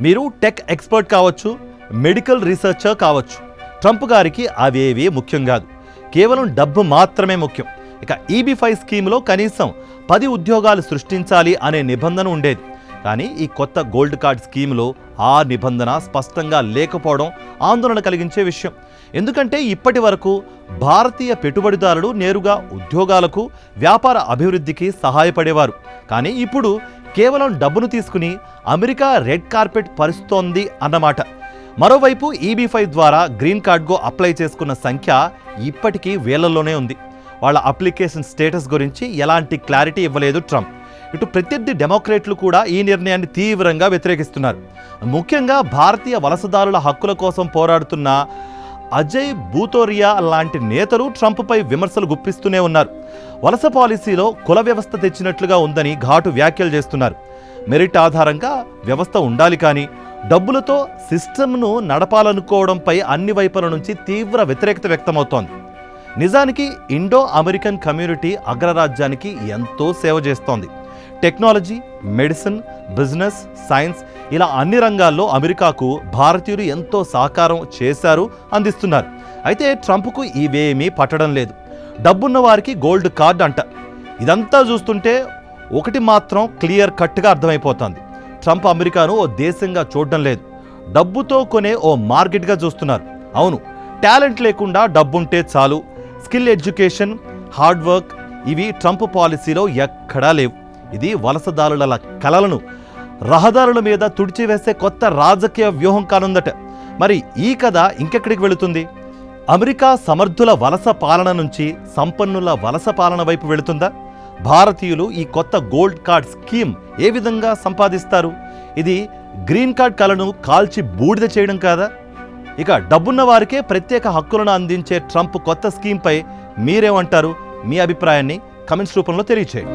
మీరు tech expert కావచ్చు, medical researcher కావచ్చు, ట్రంప్ గారికి అవేవి ముఖ్యం కాదు. కేవలం డబ్బు మాత్రమే ముఖ్యం. ఇక EB-5 స్కీమ్లో కనీసం 10 ఉద్యోగాలు సృష్టించాలి అనే నిబంధన ఉండేది. కానీ ఈ కొత్త గోల్డ్ కార్డ్ స్కీమ్లో ఆ నిబంధన స్పష్టంగా లేకపోవడం ఆందోళన కలిగించే విషయం. ఎందుకంటే ఇప్పటి వరకు భారతీయ పెట్టుబడిదారులు నేరుగా ఉద్యోగాలకు, వ్యాపార అభివృద్ధికి సహాయపడేవారు. కానీ ఇప్పుడు కేవలం డబ్బును తీసుకుని అమెరికా రెడ్ కార్పెట్ పరుస్తోంది అన్నమాట. మరోవైపు EB-5 ద్వారా గ్రీన్ కార్డ్కు అప్లై చేసుకున్న సంఖ్య ఇప్పటికీ వేలల్లోనే ఉంది. వాళ్ళ అప్లికేషన్ స్టేటస్ గురించి ఎలాంటి క్లారిటీ ఇవ్వలేదు ట్రంప్. ఇటు ప్రత్యర్థి డెమోక్రేట్లు కూడా ఈ నిర్ణయాన్ని తీవ్రంగా వ్యతిరేకిస్తున్నారు. ముఖ్యంగా భారతీయ వలసదారుల హక్కుల కోసం పోరాడుతున్న అజయ్ భూతోరియా లాంటి నేతలు ట్రంప్పై విమర్శలు గుప్పిస్తూనే ఉన్నారు. వలస పాలసీలో కుల వ్యవస్థ తెచ్చినట్లుగా ఉందని ఘాటు వ్యాఖ్యలు చేస్తున్నారు. మెరిట్ ఆధారంగా వ్యవస్థ ఉండాలి, కానీ డబ్బులతో సిస్టమ్ను నడపాలనుకోవడంపై అన్ని వైపుల నుంచి తీవ్ర వ్యతిరేకత వ్యక్తమవుతోంది. నిజానికి ఇండో అమెరికన్ కమ్యూనిటీ అగ్రరాజ్యానికి ఎంతో సేవ చేస్తోంది. టెక్నాలజీ, మెడిసిన్, బిజినెస్, సైన్స్ ఇలా అన్ని రంగాల్లో అమెరికాకు భారతీయులు ఎంతో సహకారం చేశారు, అందిస్తున్నారు. అయితే ట్రంప్కు ఇవేమీ పట్టడం లేదు. డబ్బున్న వారికి గోల్డ్ కార్డ్ అంట. ఇదంతా చూస్తుంటే ఒకటి మాత్రం క్లియర్ కట్గా అర్థమైపోతుంది. ట్రంప్ అమెరికాను ఓ దేశంగా చూడడం లేదు, డబ్బుతో కొనే ఓ మార్కెట్గా చూస్తున్నారు. అవును, టాలెంట్ లేకుండా డబ్బుంటే చాలు, స్కిల్ ఎడ్యుకేషన్, హార్డ్ వర్క్ ఇవి ట్రంప్ పాలసీలో ఎక్కడా లేవు. ఇది వలసదారుల కలలను రహదారుల మీద తుడిచివేసే కొత్త రాజకీయ వ్యూహం కానుందట. మరి ఈ కథ ఇంకెక్కడికి వెళుతుంది? అమెరికా సమర్థుల వలస పాలన నుంచి సంపన్నుల వలస పాలన వైపు వెళుతుందా? భారతీయులు ఈ కొత్త గోల్డ్ కార్డ్ స్కీమ్ ఏ విధంగా సంపాదిస్తారు? ఇది గ్రీన్ కార్డ్ కలను కాల్చి బూడిద చేయడం కాదా? ఇక డబ్బున్న వారికే ప్రత్యేక హక్కులను అందించే ట్రంప్ కొత్త స్కీమ్పై మీరేమంటారు? మీ అభిప్రాయాన్ని కమెంట్స్ రూపంలో తెలియచేయండి.